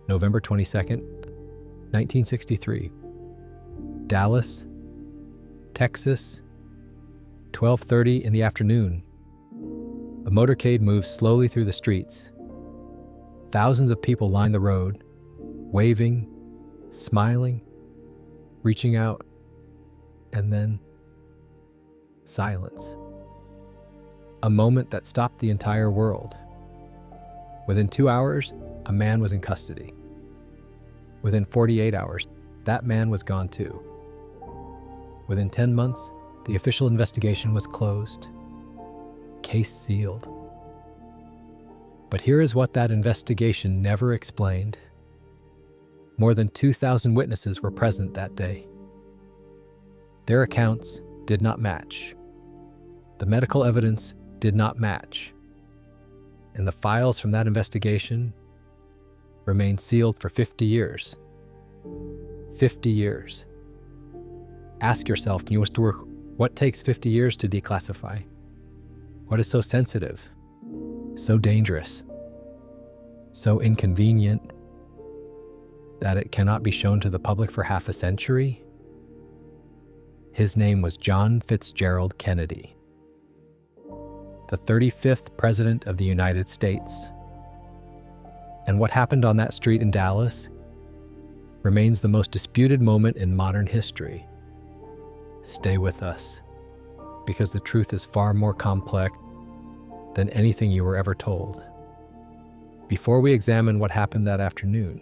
November 22nd, 1963. Dallas, Texas, 12:30 in the afternoon. A motorcade moves slowly through the streets. Thousands of people line the road, waving, smiling, reaching out, and then silence. A moment that stopped the entire world. Within 2 hours, a man was in custody. Within 48 hours, that man was gone too. Within 10 months, the official investigation was closed. Case sealed. But here is what that investigation never explained. More than 2,000 witnesses were present that day. Their accounts did not match. The medical evidence did not match. And the files from that investigation remained sealed for 50 years. 50 years. Ask yourself, what takes 50 years to declassify? What is so sensitive, so dangerous, so inconvenient that it cannot be shown to the public for half a century? His name was John Fitzgerald Kennedy, the 35th President of the United States. And what happened on that street in Dallas remains the most disputed moment in modern history. Stay with us, because the truth is far more complex than anything you were ever told. Before we examine what happened that afternoon,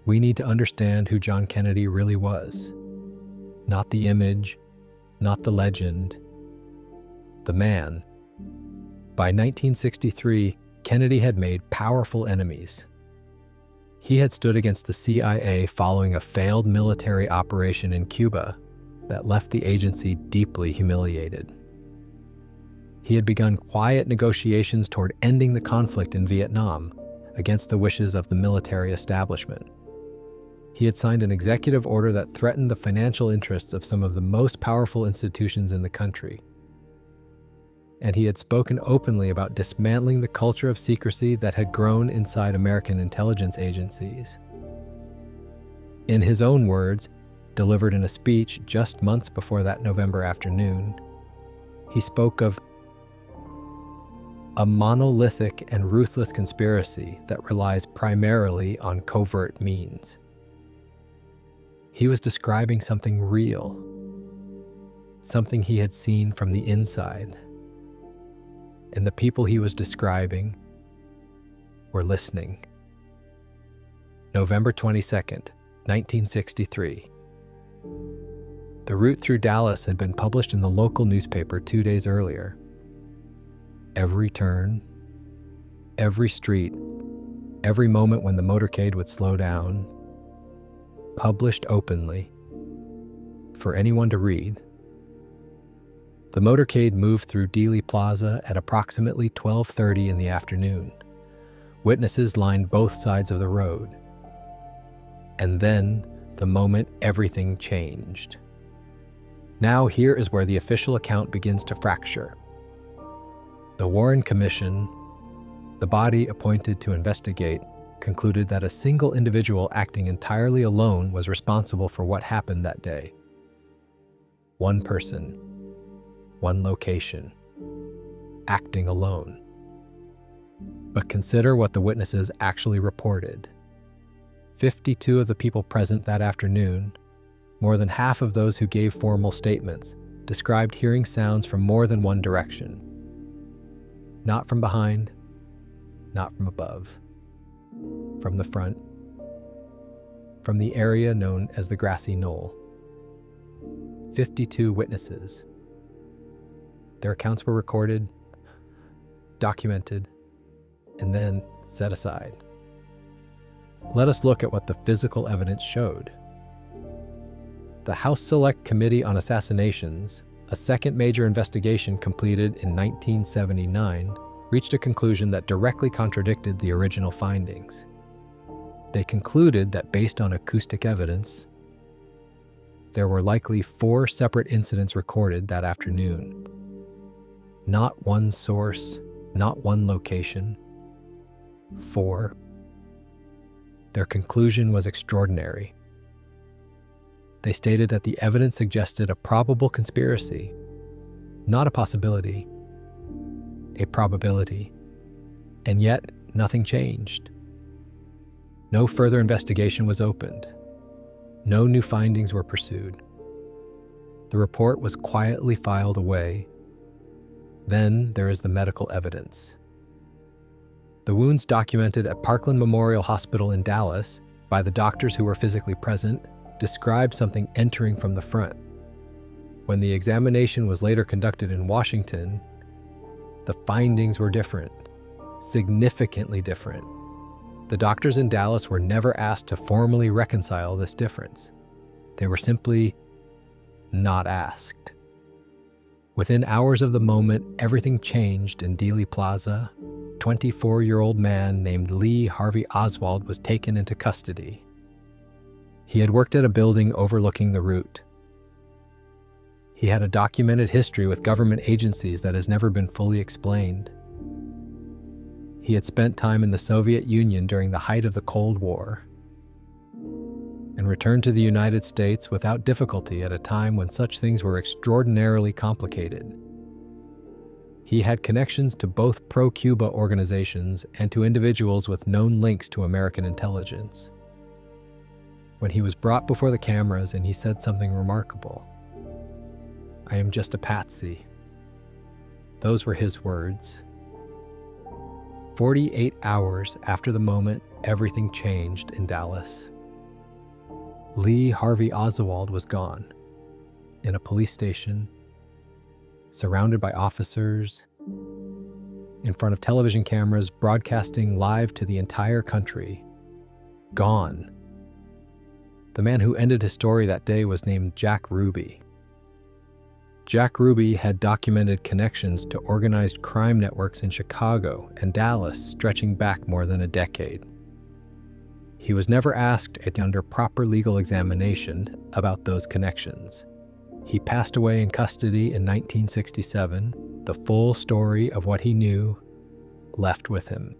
we need to understand who John Kennedy really was. Not the image, not the legend, the man. By 1963, Kennedy had made powerful enemies. He had stood against the CIA following a failed military operation in Cuba that left the agency deeply humiliated. He had begun quiet negotiations toward ending the conflict in Vietnam against the wishes of the military establishment. He had signed an executive order that threatened the financial interests of some of the most powerful institutions in the country. And he had spoken openly about dismantling the culture of secrecy that had grown inside American intelligence agencies. In his own words, delivered in a speech just months before that November afternoon, he spoke of a monolithic and ruthless conspiracy that relies primarily on covert means. He was describing something real, something he had seen from the inside. And the people he was describing were listening. November 22nd, 1963. The route through Dallas had been published in the local newspaper 2 days earlier. Every turn, every street, every moment when the motorcade would slow down, published openly for anyone to read. The motorcade moved through Dealey Plaza at approximately 12:30 in the afternoon. Witnesses lined both sides of the road. And then, the moment everything changed. Now here is where the official account begins to fracture. The Warren Commission, the body appointed to investigate, concluded that a single individual acting entirely alone was responsible for what happened that day. One person, one location, acting alone. But consider what the witnesses actually reported. 52 of the people present that afternoon, more than half of those who gave formal statements, described hearing sounds from more than one direction. Not from behind, not from above, from the front, from the area known as the grassy knoll. 52 witnesses. Their accounts were recorded, documented, and then set aside. Let us look at what the physical evidence showed. The House Select Committee on Assassinations, a second major investigation completed in 1979, reached a conclusion that directly contradicted the original findings. They concluded that based on acoustic evidence, there were likely 4 separate incidents recorded that afternoon. Not one source, not one location. 4. Their conclusion was extraordinary. They stated that the evidence suggested a probable conspiracy, not a possibility, a probability. And yet, nothing changed. No further investigation was opened. No new findings were pursued. The report was quietly filed away. Then there is the medical evidence. The wounds documented at Parkland Memorial Hospital in Dallas by the doctors who were physically present described something entering from the front. When the examination was later conducted in Washington, the findings were different, significantly different. The doctors in Dallas were never asked to formally reconcile this difference. They were simply not asked. Within hours of the moment, everything changed in Dealey Plaza. 24-year-old man named Harvey Oswald was taken into custody. He had worked at a building overlooking the route. He had a documented history with government agencies that has never been fully explained. He had spent time in the Soviet Union during the height of the Cold War and returned to the United States without difficulty at a time when such things were extraordinarily complicated. He had connections to both pro-Cuba organizations and to individuals with known links to American intelligence. When he was brought before the cameras and he said something remarkable, "I am just a patsy." Those were his words. 48 hours after the moment, everything changed in Dallas. Harvey Oswald was gone, in a police station, surrounded by officers, in front of television cameras broadcasting live to the entire country. Gone. The man who ended his story that day was named Jack Ruby. Jack Ruby had documented connections to organized crime networks in Chicago and Dallas stretching back more than a decade. He was never asked under proper legal examination about those connections. He passed away in custody in 1967. The full story of what he knew left with him.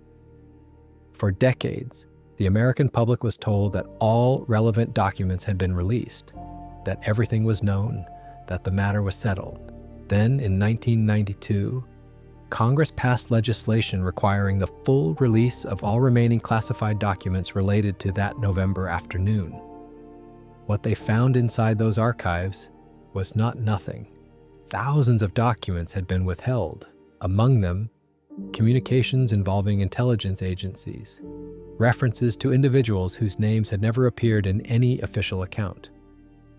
For decades, the American public was told that all relevant documents had been released, that everything was known, that the matter was settled. Then, in 1992, Congress passed legislation requiring the full release of all remaining classified documents related to that November afternoon. What they found inside those archives was not nothing. Thousands of documents had been withheld, among them communications involving intelligence agencies, references to individuals whose names had never appeared in any official account,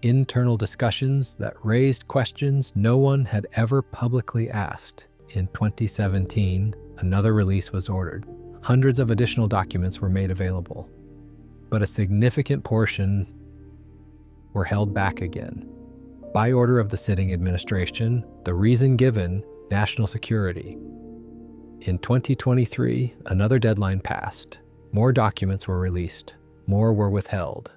internal discussions that raised questions no one had ever publicly asked. In 2017, another release was ordered. Hundreds of additional documents were made available, but a significant portion were held back again. By order of the sitting administration, the reason given, national security. In 2023, another deadline passed. More documents were released. More were withheld.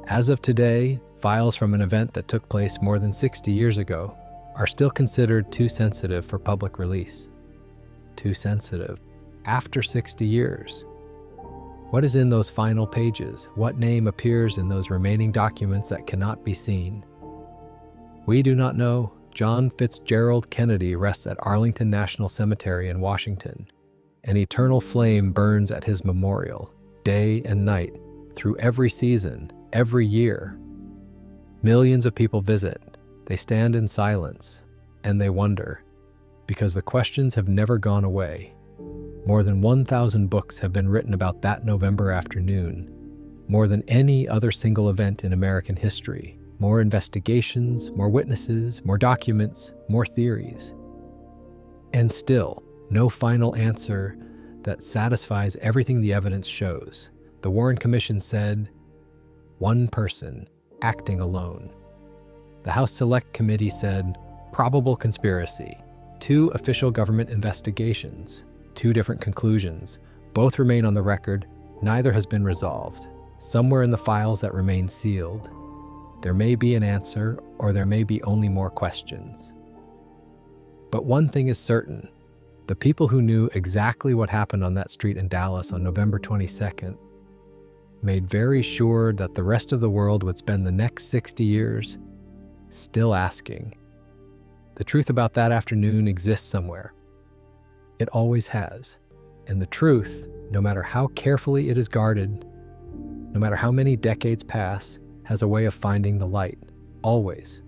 As of today, files from an event that took place more than 60 years ago are still considered too sensitive for public release. Too sensitive. After 60 years. What is in those final pages? What name appears in those remaining documents that cannot be seen? We do not know. John Fitzgerald Kennedy rests at Arlington National Cemetery in Washington. An eternal flame burns at his memorial, day and night, through every season, every year. Millions of people visit. They stand in silence, and they wonder, because the questions have never gone away. More than 1,000 books have been written about that November afternoon, more than any other single event in American history. More investigations, more witnesses, more documents, more theories. And still, no final answer that satisfies everything the evidence shows. The Warren Commission said, one person acting alone. The House Select Committee said, probable conspiracy. 2 official government investigations, 2 different conclusions. Both remain on the record. Neither has been resolved. Somewhere in the files that remain sealed, there may be an answer, or there may be only more questions. But one thing is certain. The people who knew exactly what happened on that street in Dallas on November 22nd made very sure that the rest of the world would spend the next 60 years still asking. The truth about that afternoon exists somewhere. It always has. And the truth, no matter how carefully it is guarded, no matter how many decades pass, has a way of finding the light, always.